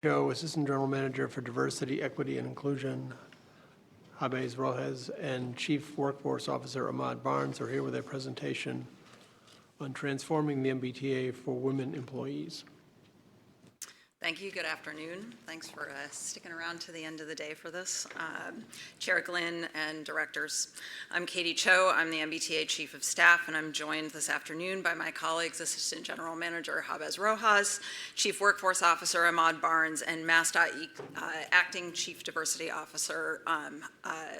Joe, Assistant General Manager for Diversity, Equity, and Inclusion, Jabez Rojas, and Chief Workforce Officer Ahmad Barnes are here with a presentation on transforming the MBTA for women employees. Thank you. Good afternoon. Thanks for sticking around to the end of the day for this. Chair Glynn and directors. I'm Katie Cho. I'm the MBTA Chief of Staff, and I'm joined this afternoon by my colleagues, Assistant General Manager Jabez Rojas, Chief Workforce Officer Ahmad Barnes, and MassDOT Acting Chief Diversity Officer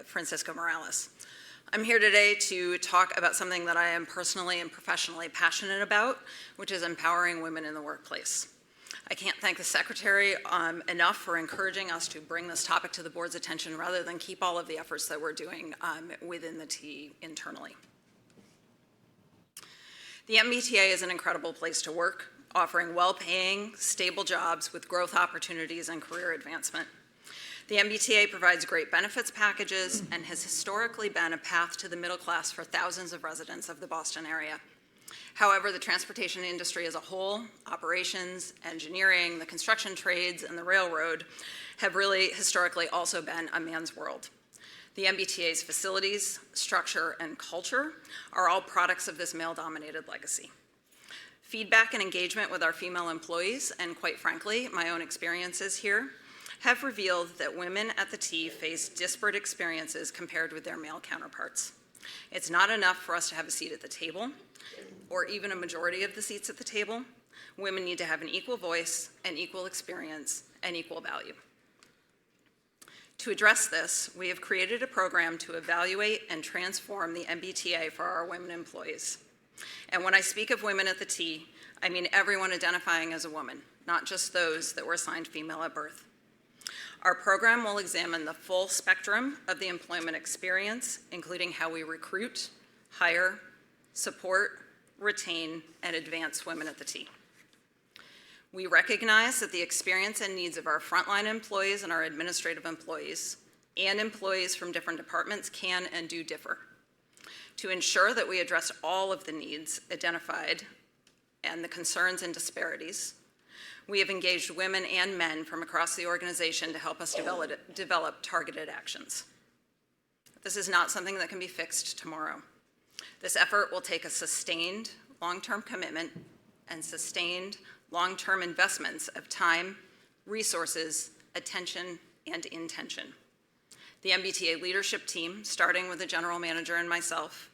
Francisco Morales. I'm here today to talk about something that I am personally and professionally passionate about, which is empowering women in the workplace. I can't thank the Secretary enough for encouraging us to bring this topic to the board's attention rather than keep all of the efforts that we're doing within the T internally. The MBTA is an incredible place to work, offering well-paying, stable jobs with growth opportunities and career advancement. The MBTA provides great benefits packages and has historically been a path to the middle class for thousands of residents of the Boston area. However, the transportation industry as a whole, operations, engineering, the construction trades, and the railroad have really historically also been a man's world. The MBTA's facilities, structure, and culture are all products of this male-dominated legacy. Feedback and engagement with our female employees, and quite frankly, my own experiences here, have revealed that women at the T face disparate experiences compared with their male counterparts. It's not enough for us to have a seat at the table, or even a majority of the seats at the table. Women need to have an equal voice, an equal experience, and equal value. To address this, we have created a program to evaluate and transform the MBTA for our women employees. And when I speak of women at the T, I mean everyone identifying as a woman, not just those that were assigned female at birth. Our program will examine the full spectrum of the employment experience, including how we recruit, hire, support, retain, and advance women at the T. We recognize that the experience and needs of our frontline employees and our administrative employees and employees from different departments can and do differ. To ensure that we address all of the needs identified and the concerns and disparities, we have engaged women and men from across the organization to help us develop targeted actions. This is not something that can be fixed tomorrow. This effort will take a sustained long-term commitment and sustained long-term investments of time, resources, attention, and intention. The MBTA leadership team, starting with the general manager and myself,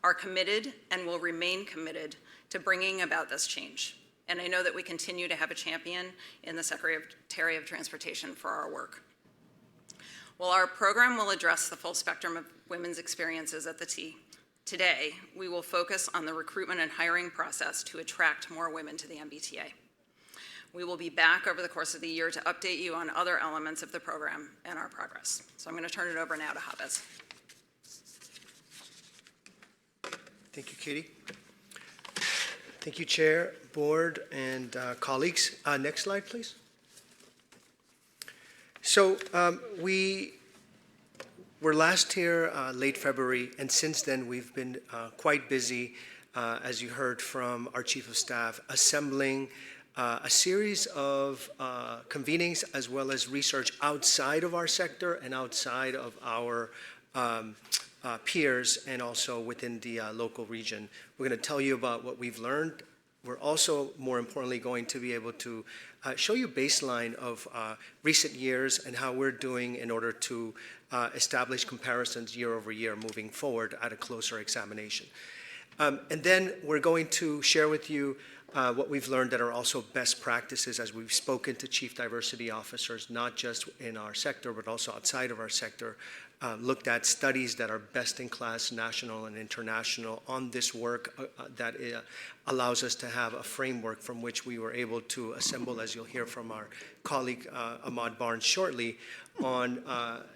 are committed and will remain committed to bringing about this change. And I know that we continue to have a champion in the Secretary of Transportation for our work. While our program will address the full spectrum of women's experiences at the T, today we will focus on the recruitment and hiring process to attract more women to the MBTA. We will be back over the course of the year to update you on other elements of the program and our progress. So I'm going to turn it over now to Jabez. Thank you, Katie. Thank you, Chair, Board, and colleagues. Next slide, please. So we were last here late February, and since then we've been quite busy, as you heard from our Chief of Staff, assembling a series of convenings as well as research outside of our sector and outside of our peers and also within the local region. We're going to tell you about what we've learned. We're also, more importantly, going to be able to show you a baseline of recent years and how we're doing in order to establish comparisons year over year moving forward at a closer examination. And then we're going to share with you what we've learned that are also best practices as we've spoken to chief diversity officers, not just in our sector, but also outside of our sector, looked at studies that are best in class, national and international on this work that allows us to have a framework from which we were able to assemble, as you'll hear from our colleague Ahmad Barnes shortly, on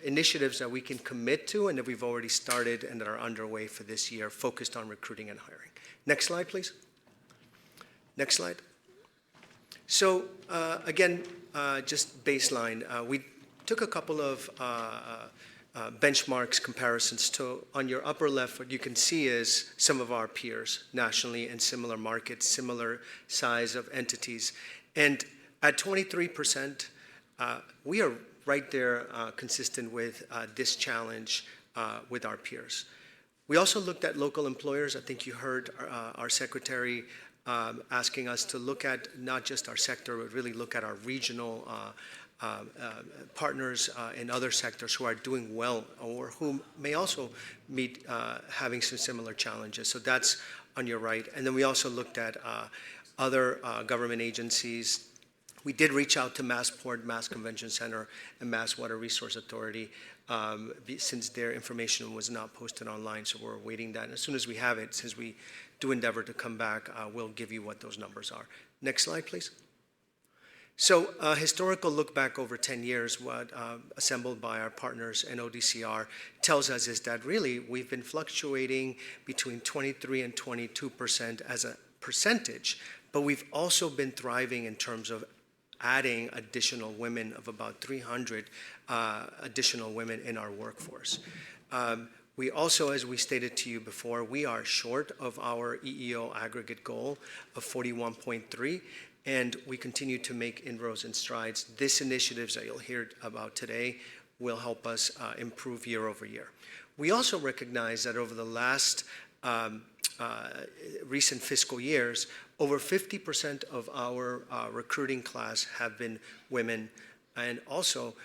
initiatives that we can commit to and that we've already started and that are underway for this year, focused on recruiting and hiring. Next slide, please. Next slide. So again, just baseline. We took a couple of benchmarks, comparisons. To, on your upper left, what you can see is some of our peers nationally in similar markets, similar size of entities. And at 23%, we are right there consistent with this challenge with our peers. We also looked at local employers. I think you heard our secretary asking us to look at not just our sector, but really look at our regional partners in other sectors who are doing well or who may also meet having some similar challenges. So that's on your right. And then we also looked at other government agencies. We did reach out to Massport, Mass Convention Center, and Mass Water Resource Authority since their information was not posted online, so we're awaiting that. And as soon as we have it, since we do endeavor to come back, we'll give you what those numbers are. Next slide, please. So a historical look back over 10 years, what assembled by our partners in ODCR tells us is that really we've been fluctuating between 23 and 22% as a percentage, but we've also been thriving in terms of adding additional women of about 300 additional women in our workforce. We also, as we stated to you before, we are short of our EEO aggregate goal of 41.3, and we continue to make inroads and strides. These initiatives that you'll hear about today will help us improve year over year. We also recognize that over the last recent fiscal years, over 50% of our recruiting class have been women, and also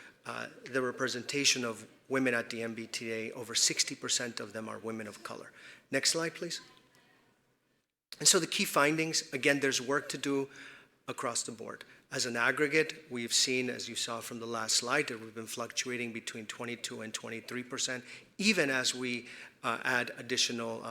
the representation of women at the MBTA, over 60% of them are women of color. Next slide, please. And so the key findings, again, there's work to do across the board. As an aggregate, we've seen, as you saw from the last slide, that we've been fluctuating between 22 and 23%, even as we add additional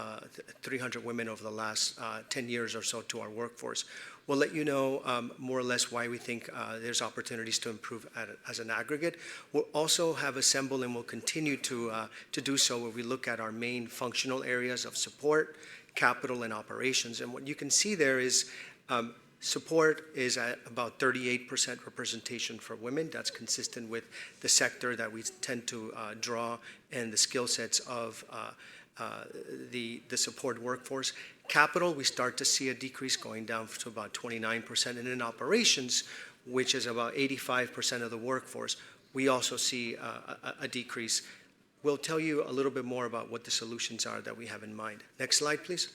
300 women over the last 10 years or so to our workforce. We'll let you know more or less why we think there's opportunities to improve as an aggregate. We'll also have assembled and will continue to do so where we look at our main functional areas of support, capital, and operations. And what you can see there is support is at about 38% representation for women. That's consistent with the sector that we tend to draw and the skill sets of the support workforce. Capital, we start to see a decrease going down to about 29%. And in operations, which is about 85% of the workforce, we also see a decrease. We'll tell you a little bit more about what the solutions are that we have in mind. Next slide, please.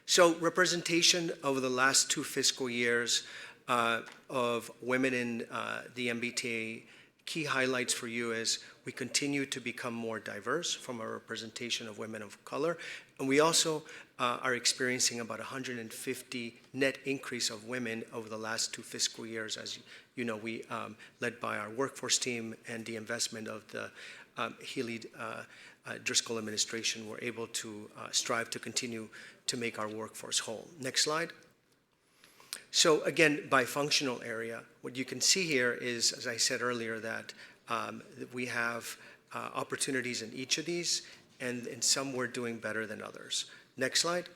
So representation over the last 2 fiscal years of women in the MBTA, key highlights for you is we continue to become more diverse from a representation of women of color, and we also are experiencing about 150 net increase of women over the last 2 fiscal years. As you know, we led by our workforce team and the investment of the Healy Driscoll administration, were able to strive to continue to make our workforce whole. Next slide. So again, by functional area, what you can see here is, as I said earlier, that we have opportunities in each of these, and in some we're doing better than others. Next slide.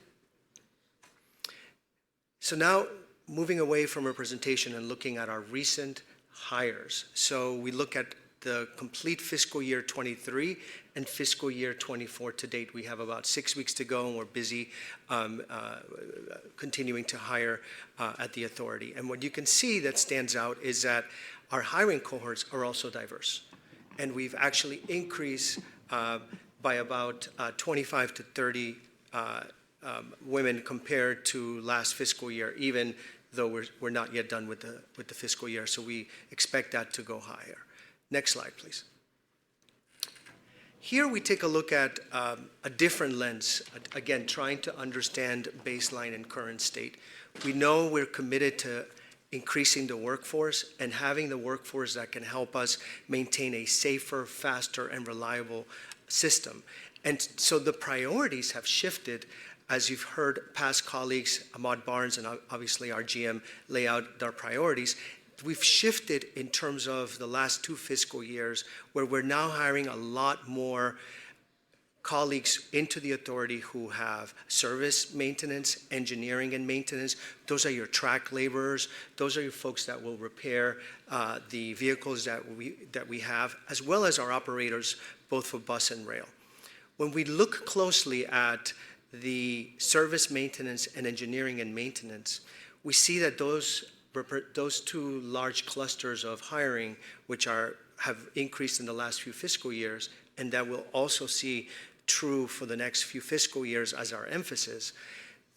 So now moving away from representation and looking at our recent hires. So we look at the complete fiscal year 23 and fiscal year 24 to date. We have about 6 weeks to go, and we're busy continuing to hire at the authority. And what you can see that stands out is that our hiring cohorts are also diverse. And we've actually increased by about 25 to 30 women compared to last fiscal year, even though we're not yet done with the fiscal year. So we expect that to go higher. Next slide, please. Here we take a look at a different lens, again, trying to understand baseline and current state. We know we're committed to increasing the workforce and having the workforce that can help us maintain a safer, faster, and reliable system. And so the priorities have shifted, as you've heard past colleagues, Ahmad Barnes and obviously our GM, lay out their priorities. We've shifted in terms of the last 2 fiscal years, where we're now hiring a lot more colleagues into the authority who have service maintenance, engineering and maintenance. Those are your track laborers. Those are your folks that will repair the vehicles that we have, as well as our operators, both for bus and rail. When we look closely at the service maintenance and engineering and maintenance, we see that those those two large clusters of hiring, which have increased in the last few fiscal years, and that we'll also see true for the next few fiscal years as our emphasis,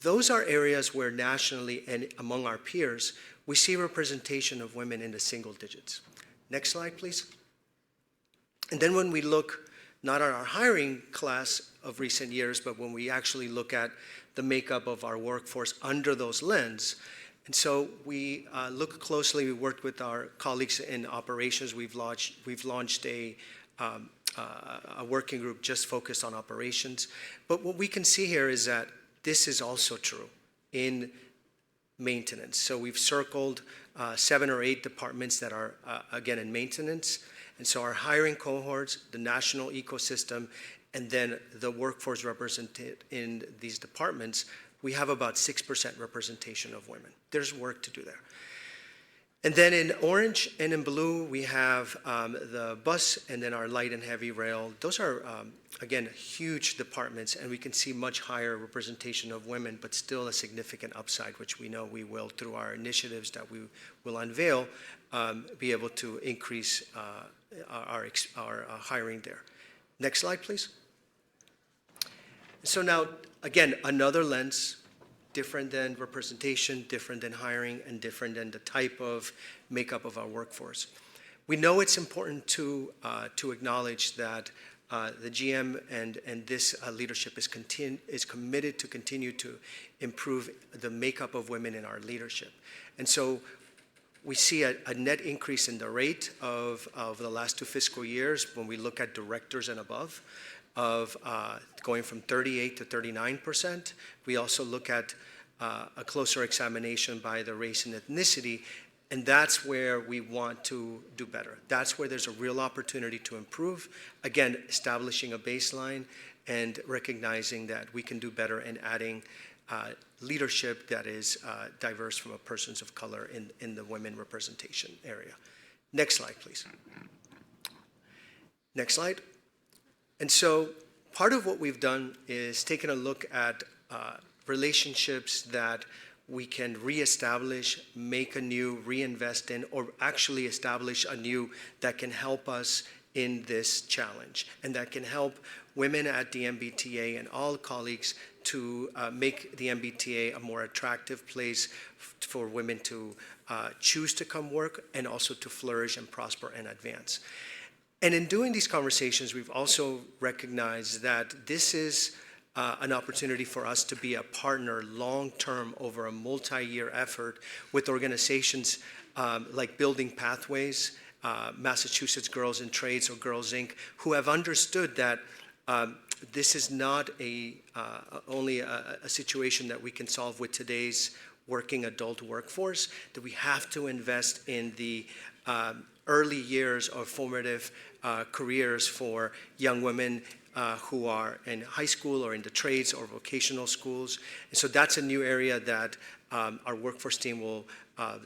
those are areas where nationally and among our peers, we see representation of women in the single digits. Next slide, please. And then when we look not at our hiring class of recent years, but when we actually look at the makeup of our workforce under those lens, and so we look closely, we worked with our colleagues in operations. We've launched a working group just focused on operations. But what we can see here is that this is also true in maintenance. So we've circled 7 or 8 departments that are, again, in maintenance. And so our hiring cohorts, the national ecosystem, and then the workforce represented in these departments, we have about 6% representation of women. There's work to do there. And then in orange and in blue, we have the bus and then our light and heavy rail. Those are, again, huge departments, and we can see much higher representation of women, but still a significant upside, which we know we will, through our initiatives that we will unveil, be able to increase our hiring there. Next slide, please. So now, again, another lens, different than representation, different than hiring, and different than the type of makeup of our workforce. We know it's important to acknowledge that the GM and this leadership is committed to continue to improve the makeup of women in our leadership. And so we see a net increase in the rate of the last 2 fiscal years when we look at directors and above, of going from 38 to 39%. We also look at a closer examination by the race and ethnicity, and that's where we want to do better. That's where there's a real opportunity to improve. Again, establishing a baseline and recognizing that we can do better in adding leadership that is diverse from a persons of color in the women representation area. Next slide, please. Next slide. And so part of what we've done is taken a look at relationships that we can reestablish, make anew, reinvest in, or actually establish anew that can help us in this challenge and that can help women at the MBTA and all colleagues to make the MBTA a more attractive place for women to choose to come work and also to flourish and prosper and advance. And in doing these conversations, we've also recognized that this is an opportunity for us to be a partner long-term over a multi-year effort with organizations like Building Pathways, Massachusetts Girls in Trades or Girls Inc., who have understood that this is not only a situation that we can solve with today's working adult workforce, that we have to invest in the early years of formative careers for young women who are in high school or in the trades or vocational schools. And so that's a new area that our workforce team will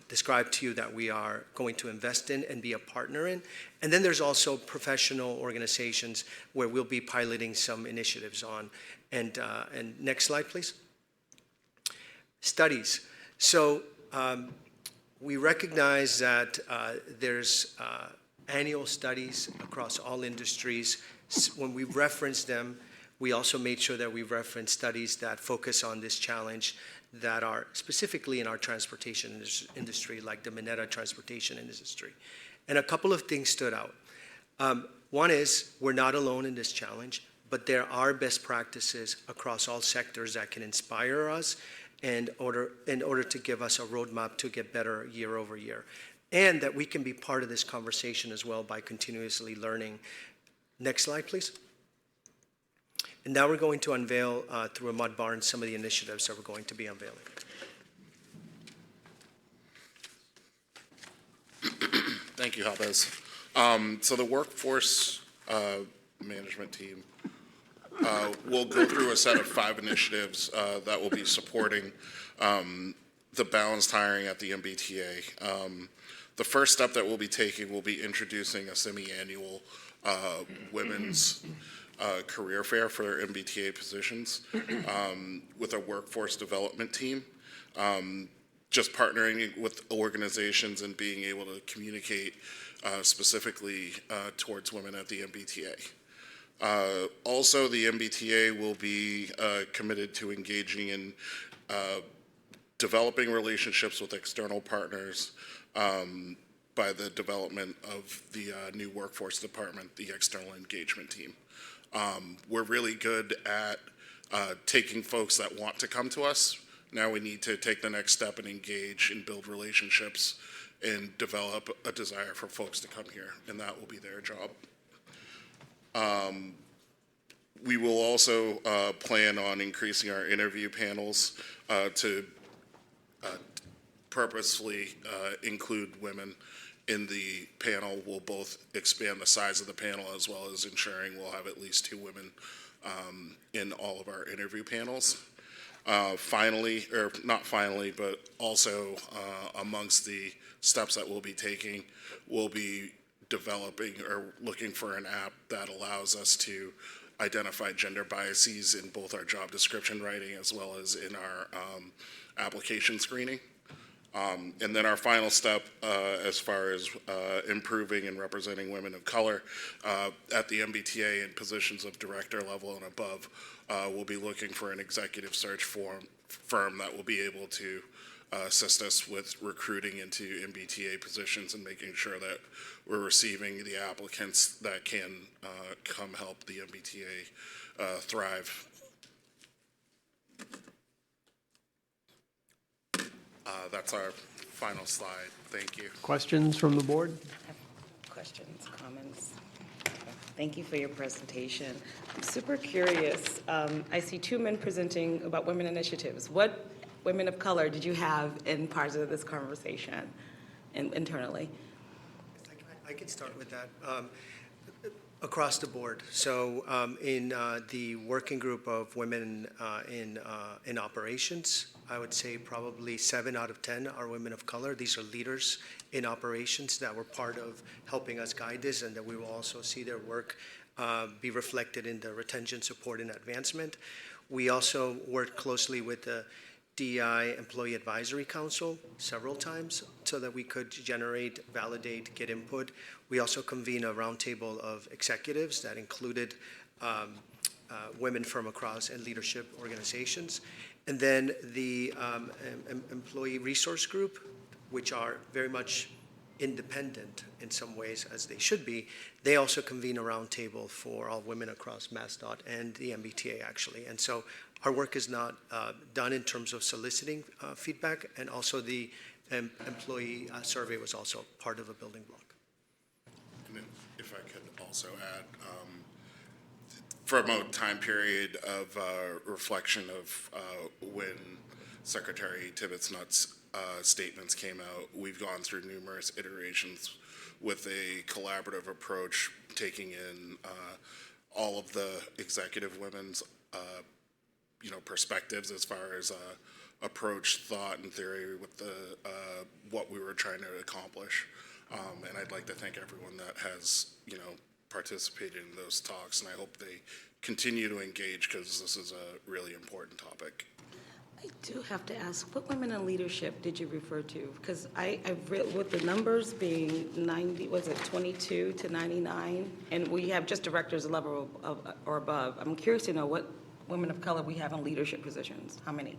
describe to you that we are going to invest in and be a partner in. And then there's also professional organizations where we'll be piloting some initiatives on. And next slide, please. Studies. So we recognize that there's annual studies across all industries. When we reference them, we also made sure that we reference studies that focus on this challenge that are specifically in our transportation industry, like the Mineta transportation industry. And a couple of things stood out. One is we're not alone in this challenge, but there are best practices across all sectors that can inspire us in order to give us a roadmap to get better year over year. And that we can be part of this conversation as well by continuously learning. Next slide, please. And now we're going to unveil through Ahmad Barnes some of the initiatives that we're going to be unveiling. Thank you, Jabez. So the workforce management team will go through a set of 5 initiatives that will be supporting the balanced hiring at the MBTA. The first step that we'll be taking will be introducing a semi-annual women's career fair for MBTA positions with a workforce development team. just partnering with organizations and being able to communicate specifically towards women at the MBTA. Also, the MBTA will be committed to engaging in developing relationships with external partners by the development of the new workforce department, the external engagement team. We're really good at taking folks that want to come to us. Now we need to take the next step and engage and build relationships and develop a desire for folks to come here, and that will be their job. We will also plan on increasing our interview panels to purposefully include women in the panel. We'll both expand the size of the panel as well as ensuring we'll have at least 2 women in all of our interview panels. Finally, or not finally, but also amongst the steps that we'll be taking, we'll be developing or looking for an app that allows us to identify gender biases in both our job description writing as well as in our application screening. And then our final step as far as improving and representing women of color at the MBTA in positions of director level and above, we'll be looking for an executive search firm that will be able to assist us with recruiting into MBTA positions and making sure that we're receiving the applicants that can come help the MBTA thrive. That's our final slide. Thank you. Questions from the board? Questions, comments? Thank you for your presentation. I'm super curious. I see 2 men presenting about women initiatives. What women of color did you have in parts of this conversation internally? I can start with that. Across the board. So in the working group of women in operations, I would say probably 7 out of 10 are women of color. These are leaders in operations that were part of helping us guide this, and that we will also see their work be reflected in the retention, support, and advancement. We also worked closely with the DEI Employee Advisory Council several times so that we could generate, validate, get input. We also convened a roundtable of executives that included women from across and leadership organizations. And then the employee resource group, which are very much independent in some ways, as they should be, they also convene a roundtable for all women across MassDOT and the MBTA, actually. And so our work is not done in terms of soliciting feedback, and also the employee survey was also part of a building block. And then if I could also add, from a time period of reflection of when Secretary Tibbetts-Nutt's statements came out, we've gone through numerous iterations with a collaborative approach, taking in all of the executive women's perspectives as far as approach, thought, and theory with the what we were trying to accomplish. And I'd like to thank everyone that has participated in those talks, and I hope they continue to engage because this is a really important topic. I do have to ask, what women in leadership did you refer to? Because I've read with the numbers being 90, was it 22 to 99? And we have just directors level or above. I'm curious to know what women of color we have in leadership positions. How many?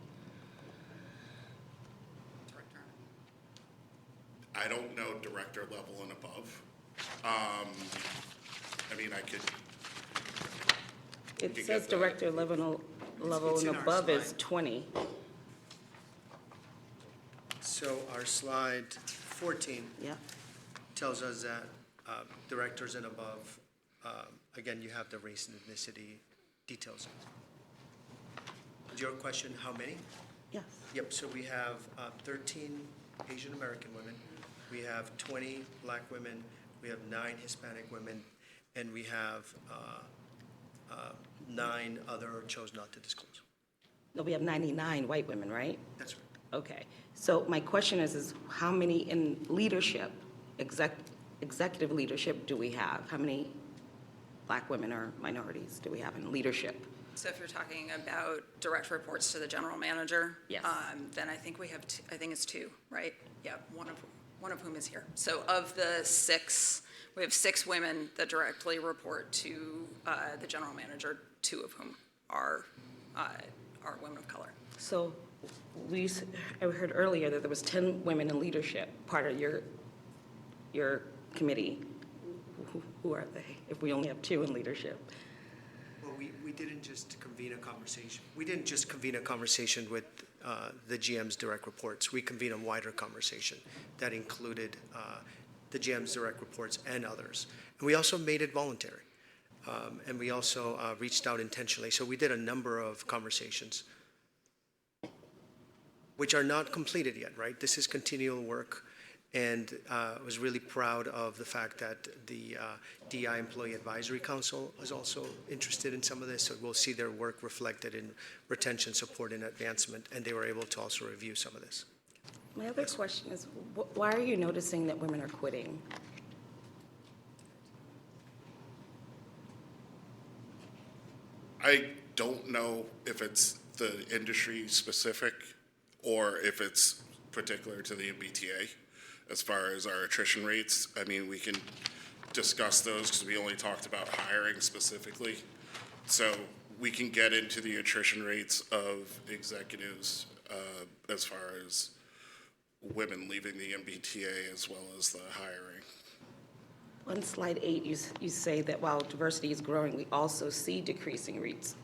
I don't know director level and above. I mean, I could. It could says get the- director level It's and in our above is slide. 20. So our slide 14 Yeah. tells us that directors and above, again, you have the race and ethnicity details. Your question, how many? Yes. Yep, so we have 13 Asian American women, we have 20 Black women, we have 9 Hispanic women, and we have 9 other chose not to disclose. No, we have 99 white women, right? That's right. Okay. So my question is how many in leadership, executive leadership do we have? How many Black women or minorities do we have in leadership? So if you're talking about direct reports to the general manager? Yes. Then I think we have, I think it's two, right? Yeah, one of whom is here. So of the six, we have 6 women that directly report to the general manager, 2 of whom are women of color. So I heard earlier that there was 10 women in leadership, part of your committee. Who are they, if we only have 2 in leadership? Well, we didn't just convene a conversation. We didn't just convene a conversation with the GM's direct reports. We convened a wider conversation that included the GM's direct reports and others. And we also made it voluntary. And we also reached out intentionally. So we did a number of conversations, which are not completed yet, right? This is continual work. And I was really proud of the fact that the DI Employee Advisory Council is also interested in some of this. So we'll see their work reflected in retention, support, and advancement. And they were able to also review some of this. My other question is, why are you noticing that women are quitting? I don't know if it's the industry specific or if it's particular to the MBTA as far as our attrition rates. I mean, we can discuss those because we only talked about hiring specifically. So we can get into the attrition rates of executives as far as women leaving the MBTA as well as the hiring. On slide 8, you say that while diversity is growing, we also see decreasing rates.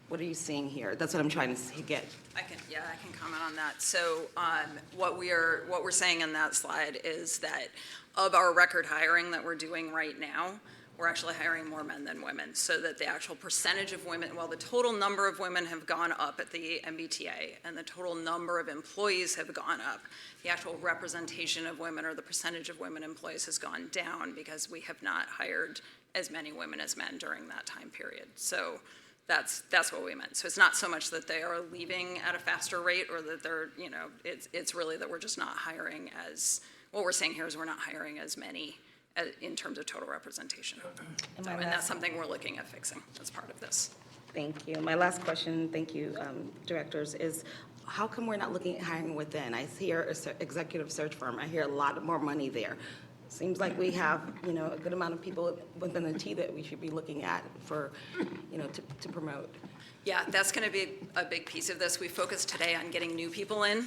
What are you seeing here? That's what I'm trying to get. I can comment on that. So what we're saying in that slide is that of our record hiring that we're doing right now, we're actually hiring more men than women, so that the actual percentage of women, while the total number of women have gone up at the MBTA and the total number of employees have gone up, the actual representation of women or the percentage of women employees has gone down because we have not hired as many women as men during that time period. So that's what we meant. So it's not so much that they are leaving at a faster rate or that they're, it's really that we're just not hiring as, what we're saying here is we're not hiring as many in terms of total representation. And that's something we're looking at fixing as part of this. Thank you. My last question, thank you, directors, is how come we're not looking at hiring within? I hear executive search firm. I hear a lot more money there. Seems like we have, a good amount of people within the T that we should be looking at for, to promote. Yeah, that's going to be a big piece of this. We focused today on getting new people in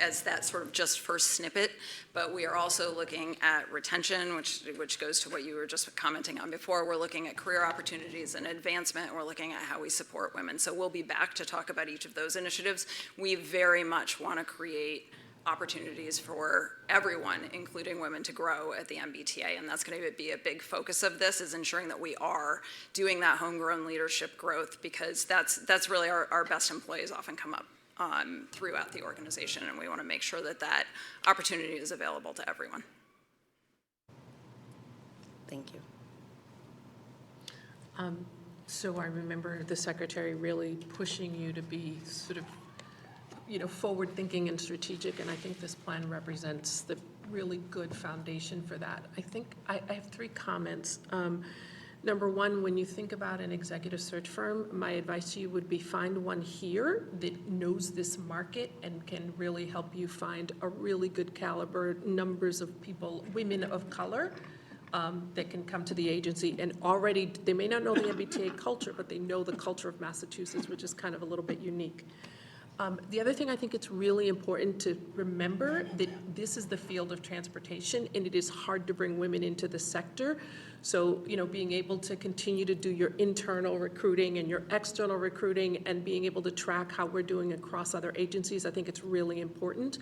as that sort of just first snippet, but we are also looking at retention, which goes to what you were just commenting on before. We're looking at career opportunities and advancement. We're looking at how we support women. So we'll be back to talk about each of those initiatives. We very much want to create opportunities for everyone, including women, to grow at the MBTA, and that's going to be a big focus of this, is ensuring that we are doing that homegrown leadership growth, because that's really our best employees often come up throughout the organization, and we want to make sure that that opportunity is available to everyone. Thank you. So I remember the secretary really pushing you to be sort of forward-thinking and strategic, and I think this plan represents the really good foundation for that. I think I have 3 comments. Number one, when you think about an executive search firm, my advice to you would be find one here that knows this market and can really help you find a really good caliber, numbers of people, women of color, that can come to the agency and already, they may not know the MBTA culture, but they know the culture of Massachusetts, which is kind of a little bit unique. The other thing I think it's really important to remember that this is the field of transportation and it is hard to bring women into the sector. So, being able to continue to do your internal recruiting and your external recruiting and being able to track how we're doing across other agencies, I think it's really important.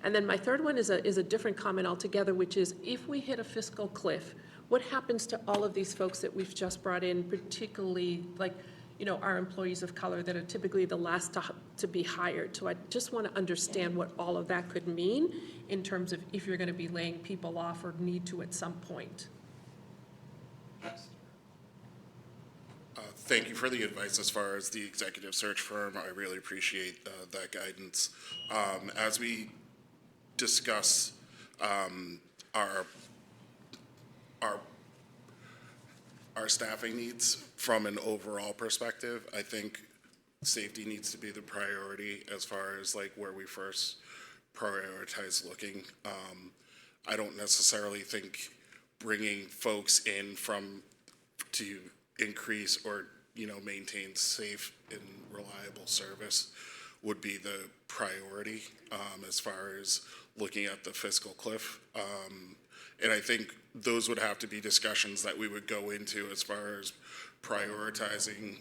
And then my third one is a different comment altogether, which is if we hit a fiscal cliff, what happens to all of these folks that we've just brought in, particularly our employees of color that are typically the last to be hired. So I just want to understand what all of that could mean in terms of if you're going to be laying people off or need to at some point. Thank you for the advice as far as the executive search firm. I really appreciate that guidance. As we discuss our our staffing needs from an overall perspective. I think safety needs to be the priority as far as like where we first prioritize looking. I don't necessarily think bringing folks in to increase or, maintain safe and reliable service would be the priority as far as looking at the fiscal cliff. And I think those would have to be discussions that we would go into as far as prioritizing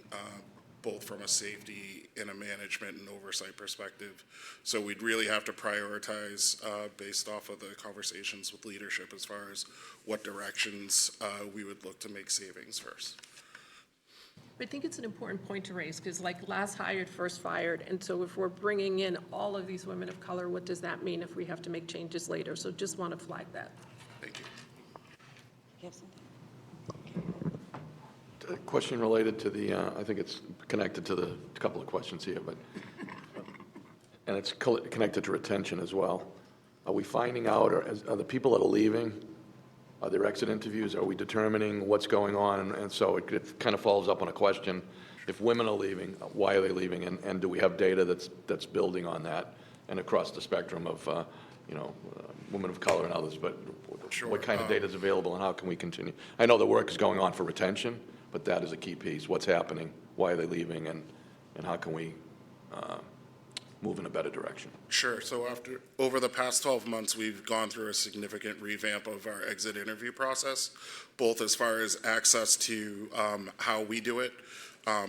both from a safety and a management and oversight perspective. So we'd really have to prioritize based off of the conversations with leadership as far as what directions we would look to make savings first. I think it's an important point to raise, because like last hired, first fired, and so if we're bringing in all of these women of color, what does that mean if we have to make changes later? So just want to flag that. Thank you. You have something? A question related to the, I think it's connected to the couple of questions here, and it's connected to retention as well. Are we finding out, or are the people that are leaving, are there exit interviews? Are we determining what's going on? And so it kind of follows up on a question. If women are leaving, why are they leaving? And do we have data that's building on that and across the spectrum of, women of color and others? But Sure. what kind of data is available and how can we continue? I know the work is going on for retention, but that is a key piece. What's happening? Why are they leaving? And how can we move in a better direction? Sure. So over the past 12 months, we've gone through a significant revamp of our exit interview process, both as far as access to how we do it.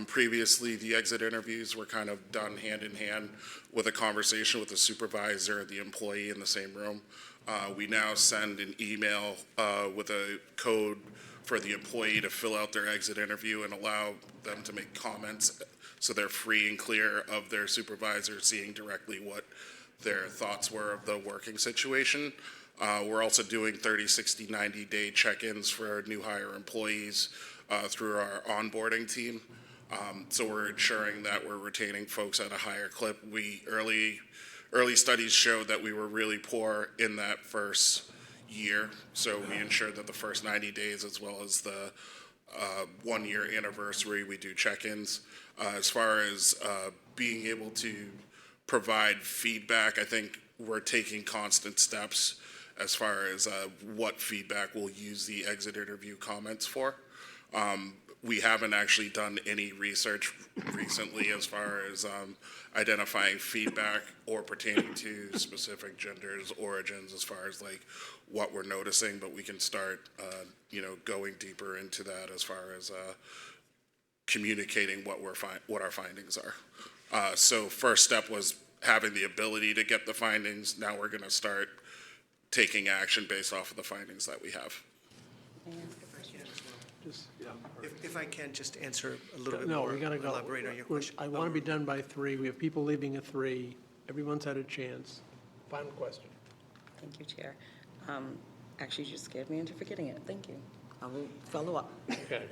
Previously, the exit interviews were kind of done hand in hand with a conversation with the supervisor and the employee in the same room. We now send an email with a code for the employee to fill out their exit interview and allow them to make comments so they're free and clear of their supervisor seeing directly what their thoughts were of the working situation. We're also doing 30, 60, 90-day check-ins for new hire employees through our onboarding team. So we're ensuring that we're retaining folks at a higher clip. Early studies showed that we were really poor in that first year, so we ensured that the first 90 days as well as the 1-year anniversary, we do check-ins. As far as being able to provide feedback, I think we're taking constant steps as far as what feedback we'll use the exit interview comments for. We haven't actually done any research recently as far as identifying feedback or pertaining to specific genders, origins, as far as like what we're noticing, but we can start, going deeper into that as far as communicating what our findings are. So first step was having the ability to get the findings. Now we're going to start taking action based off of the findings that we have. If I can just answer a little bit No, more, we gotta go. elaborate on your question. I want to be done by 3. We have people leaving at 3. Everyone's had a chance. Final question. Thank you, Chair. Actually, you just scared me into forgetting it. Thank you. I will follow up. Okay.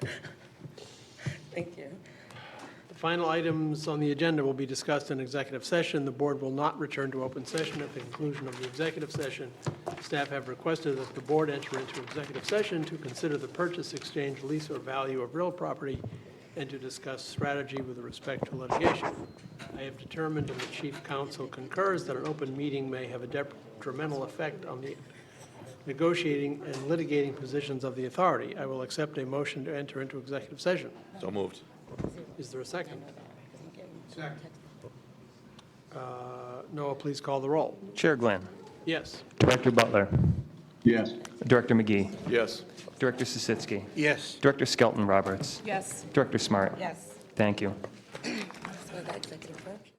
Thank you. The final items on the agenda will be discussed in executive session. The board will not return to open session at the conclusion of the executive session. Staff have requested that the board enter into executive session to consider the purchase, exchange, lease, or value of real property and to discuss strategy with respect to litigation. I have determined, and the chief counsel concurs, that an open meeting may have a detrimental effect on the negotiating and litigating positions of the authority. I will accept a motion to enter into executive session. So moved. Is there a second? Second. Noah, please call the roll. Chair Glenn. Yes. Director Butler. Yes. Director McGee. Yes. Director Sisitsky. Yes. Director Skelton Roberts. Yes. Director Smart. Yes. Thank you. So that executive first?